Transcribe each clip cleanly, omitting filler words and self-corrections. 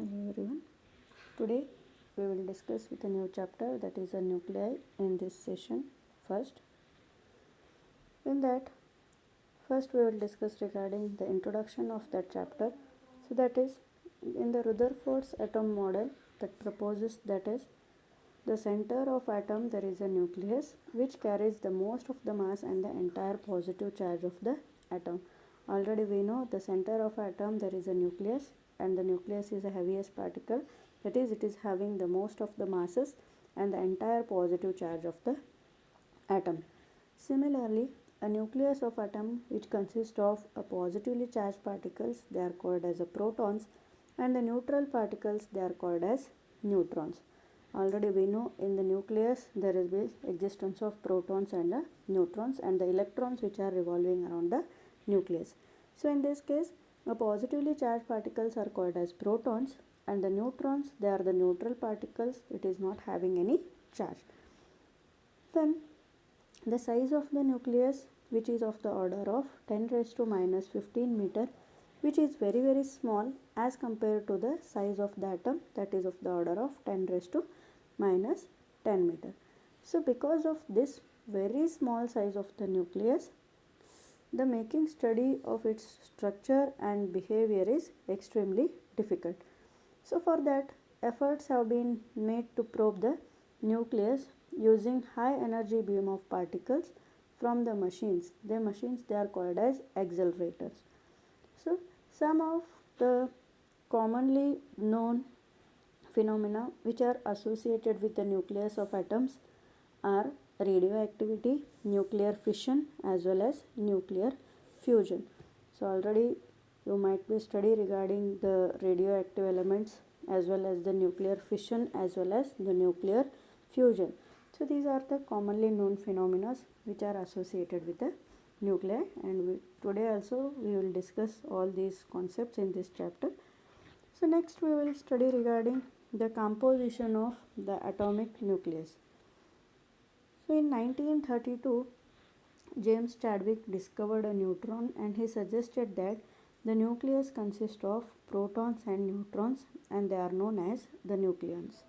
Hello everyone. Today we will discuss with a new chapter, that is a nuclei, in this session. First, in that first we will discuss regarding the introduction of that chapter. So that is in the Rutherford's atom model that proposes, that is the center of atom there is a nucleus which carries the most of the mass and the entire positive charge of the atom. Already we know the center of atom there is a nucleus, and the nucleus is the heaviest particle, that is it is having the most of the masses and the entire positive charge of the atom. Similarly, a nucleus of atom which consists of a positively charged particles, they are called as a protons, and the neutral particles, they are called as neutrons. Already we know in the nucleus there is the existence of protons and the neutrons and the electrons which are revolving around the nucleus. So in this case, the positively charged particles are called as protons, and the neutrons, they are the neutral particles, it is not having any charge. Then the size of the nucleus, which is of the order of 10 raised to minus 15 meter, which is very small as compared to the size of the atom, that is of the order of 10 raised to minus 10 meter. So because of this very small size of the nucleus, the making study of its structure and behavior is extremely difficult. So for that, efforts have been made to probe the nucleus using high energy beam of particles from the machines. The machines, they are called as accelerators. So some of the commonly known phenomena which are associated with the nucleus of atoms are radioactivity, nuclear fission, as well as nuclear fusion. So already you might be study regarding the radioactive elements as well as the nuclear fission as well as the nuclear fusion. So these are the commonly known phenomena which are associated with the nuclei, and today also we will discuss all these concepts in this chapter. So next we will study regarding the composition of the atomic nucleus. So in 1932, James Chadwick discovered a neutron, and he suggested that the nucleus consists of protons and neutrons, and they are known as the nucleons.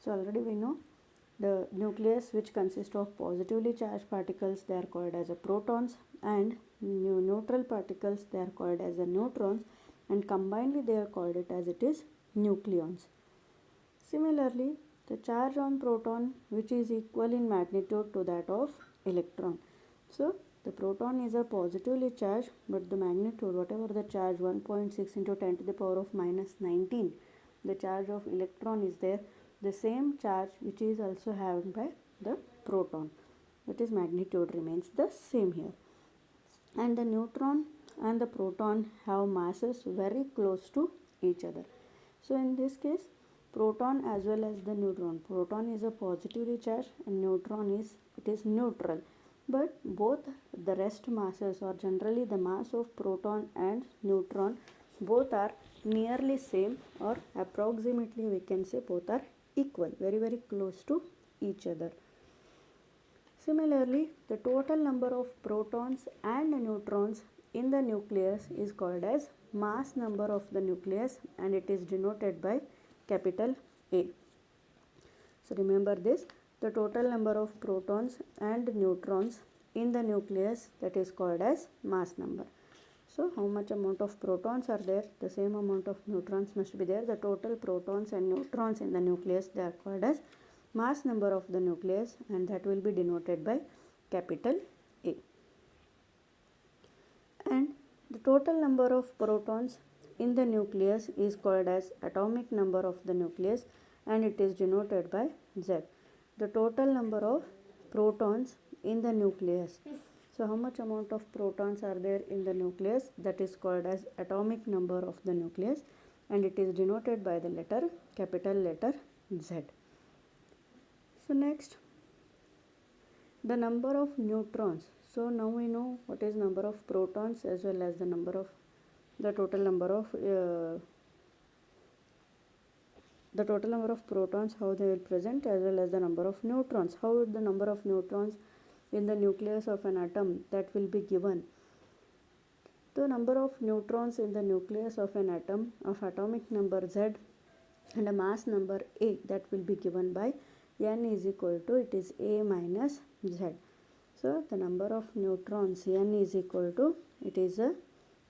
So already we know the nucleus which consists of positively charged particles, they are called as a protons, and neutral particles, they are called as a neutrons, and combinedly they are called it as it is nucleons. Similarly, the charge on proton, which is equal in magnitude to that of electron. So the proton is a positively charged, but the magnitude, whatever the charge, 1.6 into 10 to the power of minus 19, the charge of electron is there, the same charge which is also having by the proton, that is magnitude remains the same here. And the neutron and the proton have masses very close to each other. So in this case, proton as well as the proton is a positively charged and neutron is, it is neutral, but both the rest masses, or generally the mass of proton and neutron, both are nearly same, or approximately we can say both are equal, very close to each other. Similarly, the total number of protons and neutrons in the nucleus is called as mass number of the nucleus, and it is denoted by capital A. So remember this, the total number of protons and neutrons in the nucleus, that is called as mass number. So how much amount of protons are there, the same amount of neutrons must be there. The total protons and neutrons in the nucleus, they are called as mass number of the nucleus, and that will be denoted by capital A. And the total number of protons in the nucleus is called as atomic number of the nucleus, and it is denoted by Z. The total number of protons in the nucleus. So how much amount of protons are there in the nucleus, that is called as atomic number of the nucleus, and it is denoted by the letter, capital letter Z. So next, the number of neutrons. So now we know what is number of protons as well as the number of the total number of protons, how they will present, as well as the number of neutrons, how the number of neutrons in the nucleus of an atom that will be given. The number of neutrons in the nucleus of an atom of atomic number Z and a mass number A, that will be given by n is equal to, it is A minus Z. So the number of neutrons n is equal to, it is a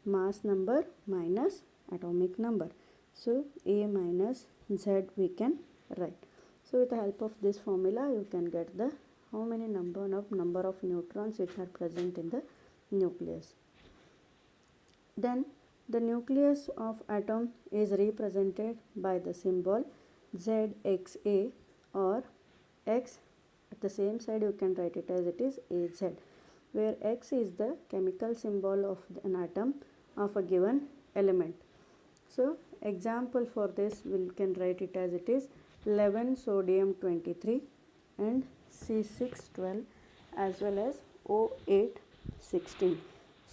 mass number minus atomic number. So A minus Z we can write. So with the help of this formula you can get the how many number of neutrons which are present in the nucleus. Then the nucleus of atom is represented by the symbol ZXA or X. At the same side you can write it as it is AZ, where X is the chemical symbol of an atom of a given element. So example for this we can write it as it is 11 sodium 23 and C612 as well as O8 16.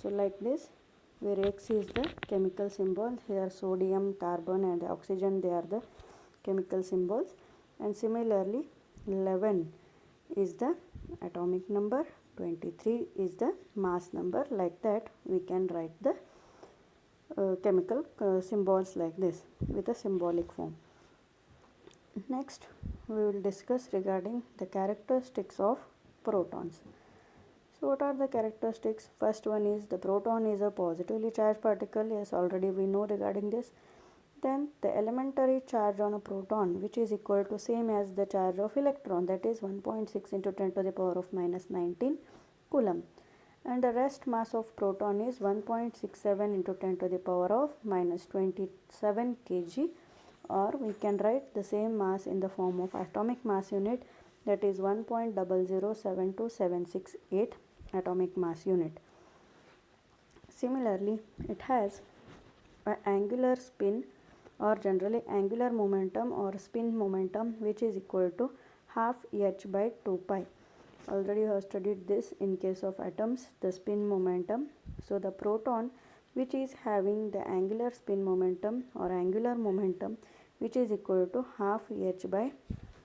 So like this, where X is the chemical symbol, here sodium, carbon and oxygen, they are the chemical symbols, and similarly 11 is the atomic number, 23 is the mass number. Like that we can write the chemical symbols like this with a symbolic form. Next we will discuss regarding the characteristics of protons. So what are the characteristics? First one is the proton is a positively charged particle. Yes, already we know regarding this. Then the elementary charge on a proton, which is equal to same as the charge of electron, that is 1.6 into 10 to the power of minus 19 coulomb. And the rest mass of proton is 1.67 into 10 to the power of minus 27 kg, or we can write the same mass in the form of atomic mass unit, that is 1.0072768 atomic mass unit. Similarly, it has an angular spin or generally angular momentum or spin momentum, which is equal to half h by 2 pi. Already you have studied this in case of atoms, the spin momentum. So the proton, which is having the angular spin momentum or angular momentum, which is equal to half h by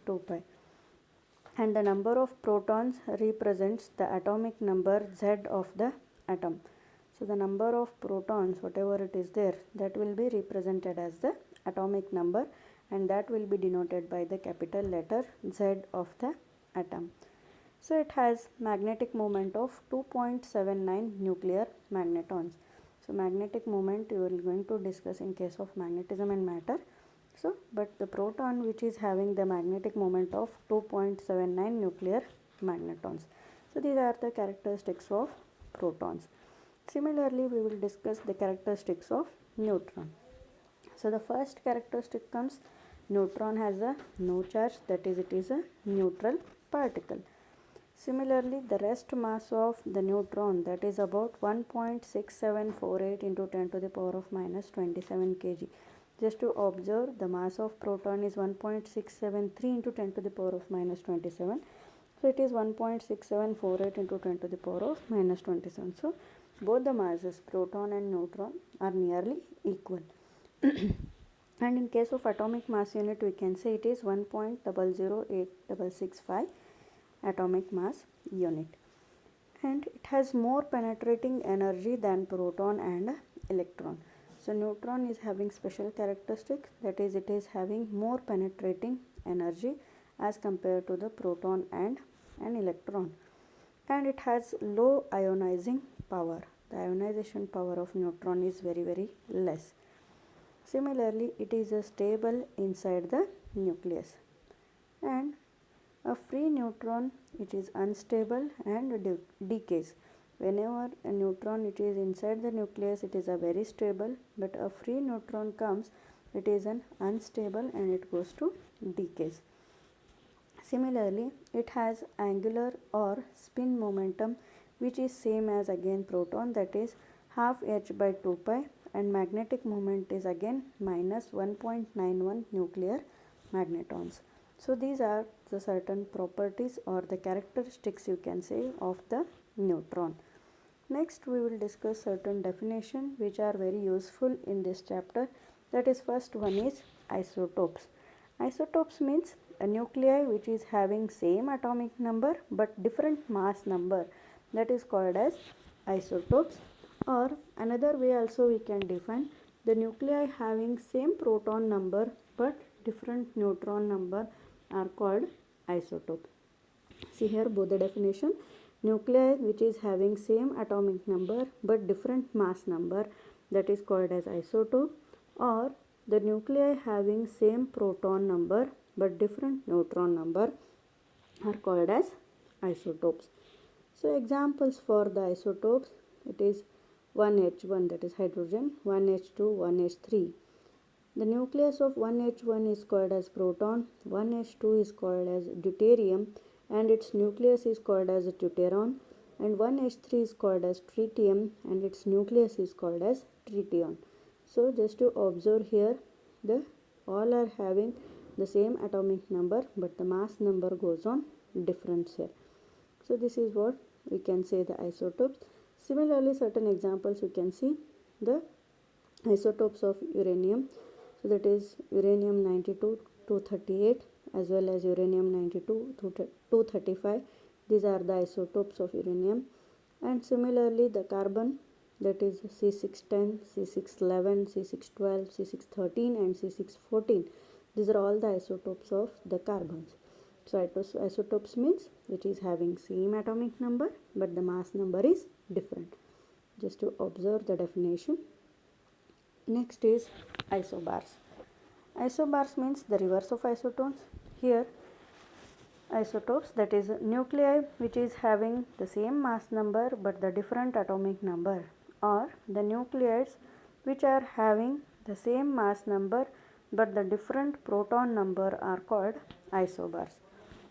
2 pi, and the number of protons represents the atomic number Z of the atom. So the number of protons, whatever it is there, that will be represented as the atomic number, and that will be denoted by the capital letter Z of the atom. So it has magnetic moment of 2.79 nuclear magnetons. So magnetic moment you are going to discuss in case of magnetism and matter. So but the proton, which is having the magnetic moment of 2.79 nuclear magnetons. So these are the characteristics of protons. Similarly, we will discuss the characteristics of neutron. So the first characteristic comes, neutron has a no charge, that is it is a neutral particle. Similarly, the rest mass of the neutron, that is about 1.6748 into 10 to the power of minus 27 kg. Just to observe, the mass of proton is 1.673 into 10 to the power of minus 27. So it is 1.6748 into 10 to the power of minus 27. So both the masses, proton and neutron, are nearly equal. And in case of atomic mass unit, we can say it is 1.008665 atomic mass unit. And it has more penetrating energy than proton and electron. So neutron is having special characteristics, that is it is having more penetrating energy as compared to the proton and an electron. And it has low ionizing power. The ionization power of neutron is very less. Similarly, it is stable inside the nucleus. And a free neutron, it is unstable and decays. Whenever a neutron it is inside the nucleus, it is a very stable, but a free neutron comes, it is an unstable and it goes to decays. Similarly, it has angular or spin momentum, which is same as again proton, that is half h by 2 pi, and magnetic moment is again minus 1.91 nuclear magnetons. So these are the certain properties or the characteristics, you can say, of the neutron. Next we will discuss certain definition which are very useful in this chapter. That is, first one is isotopes. Isotopes means a nuclei which is having same atomic number but different mass number, that is called as isotopes. Or another way also we can define, the nuclei having same proton number but different neutron number are called isotope. See here both the definition. Nuclei which is having same atomic number but different mass number, that is called as isotope, or the nuclei having same proton number but different neutron number are called as isotopes. So examples for the isotopes, it is 1H1, that is hydrogen, 1H2, 1H3. The nucleus of 1H1 is called as proton, 1H2 is called as deuterium, and its nucleus is called as a deuteron, and 1H3 is called as tritium, and its nucleus is called as tritium. So just to observe here, the all are having the same atomic number but the mass number goes on different here. So this is what we can say the isotopes. Similarly, certain examples you can see the isotopes of uranium. So that is uranium 92 238 as well as uranium 92 235. These are the isotopes of uranium. And similarly the carbon, that is C610, C611, C612, C613 and C614. These are all the isotopes of the carbons. So isotopes means which is having same atomic number but the mass number is different. Just to observe the definition. Next is isobars. Isobars means the reverse of isotones. Here isotopes, that is nuclei which is having the same mass number but the different atomic number, or the nucleides which are having the same mass number but the different proton number are called isobars.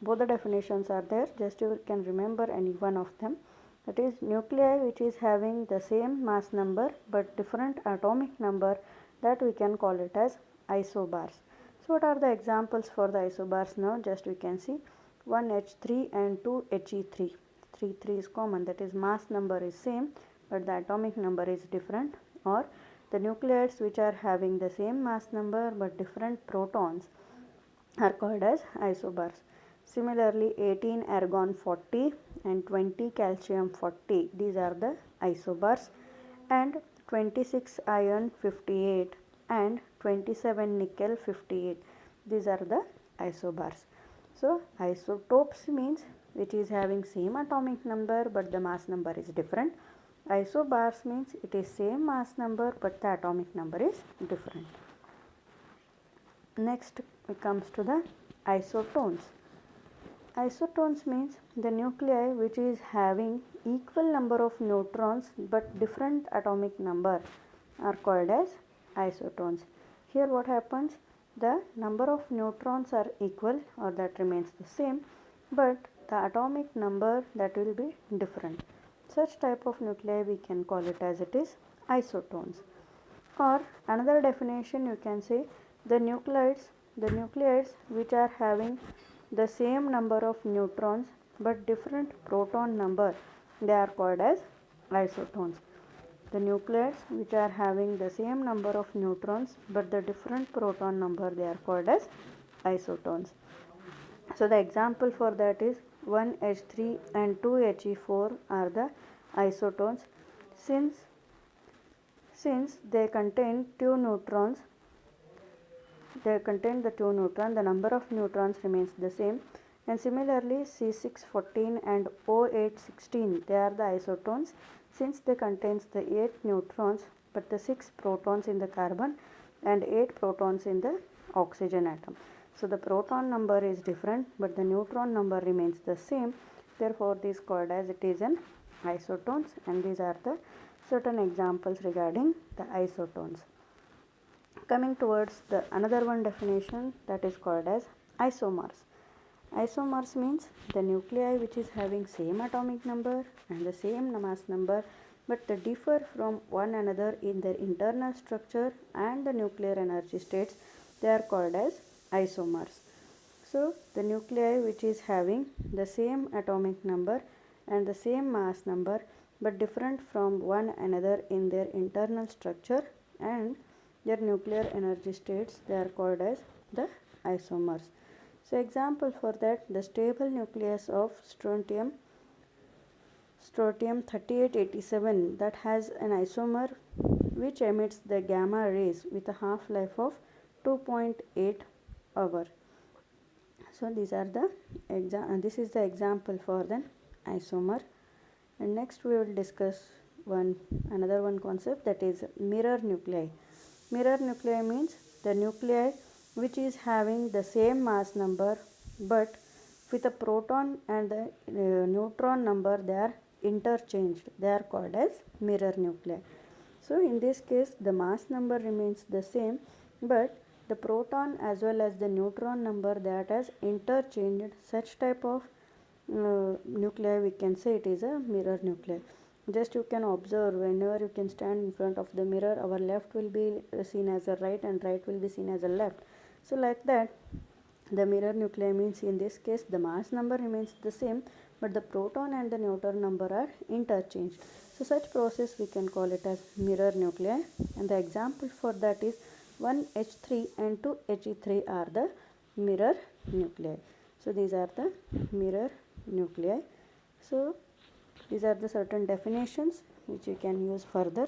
Both the definitions are there, just you can remember any one of them. That is nuclei which is having the same mass number but different atomic number, that we can call it as isobars. So what are the examples for the isobars now? Just we can see 1H3 and 2He3. 3 is common, that is mass number is same but the atomic number is different, or the nucleides which are having the same mass number but different protons are called as isobars. Similarly 18 argon 40 and 20 calcium 40, these are the isobars, and 26 iron 58 and 27 nickel 58, these are the isobars. So isotopes means which is having same atomic number but the mass number is different. Isobars means it is same mass number but the atomic number is different. Next it comes to the isotones. Isotones means the nuclei which is having equal number of neutrons but different atomic number are called as isotones. Here what happens, the number of neutrons are equal or that remains the same but the atomic number that will be different. Such type of nuclei we can call it as it is isotones. Or another definition you can say the nucleides which are having the same number of neutrons but different proton number, they are called as isotones. The nucleides which are having the same number of neutrons but the different proton number, they are called as isotones. So the example for that is 1H3 and 2He4 are the isotones. Since they contain two neutrons, they contain the two neutrons, the number of neutrons remains the same. And similarly C614 and O816, they are the isotones since they contains the 8 neutrons but the 6 protons in the carbon and 8 protons in the oxygen atom. So the proton number is different but the neutron number remains the same, therefore this is called as it is an isotones, and these are the certain examples regarding the isotones. Coming towards the another one definition, that is called as isomers. Isomers means the nuclei which is having same atomic number and the same mass number but they differ from one another in their internal structure and the nuclear energy states, they are called as isomers. So the nuclei which is having the same atomic number and the same mass number but different from one another in their internal structure and their nuclear energy states, they are called as the isomers. So example for that, the stable nucleus of strontium 3887 that has an isomer which emits the gamma rays with a half-life of 2.8 hour. So these are the this is the example for the isomer. And next we will discuss another one concept, that is mirror nuclei. Mirror nuclei means the nuclei which is having the same mass number, but with a proton and the neutron number they are interchanged. They are called as mirror nuclei. So in this case the mass number remains the same, but the proton as well as the neutron number that has interchanged. Such type of nuclei we can say it is a mirror nuclei. Just you can observe, whenever you can stand in front of the mirror, our left will be seen as a right and right will be seen as a left. So like that, the mirror nuclei means in this case the mass number remains the same, but the proton and the neutron number are interchanged. So such process we can call it as mirror nuclei, and the example for that is 1H3 and 2He3 are the mirror nuclei. So these are the mirror nuclei. So these are the certain definitions which you can use further.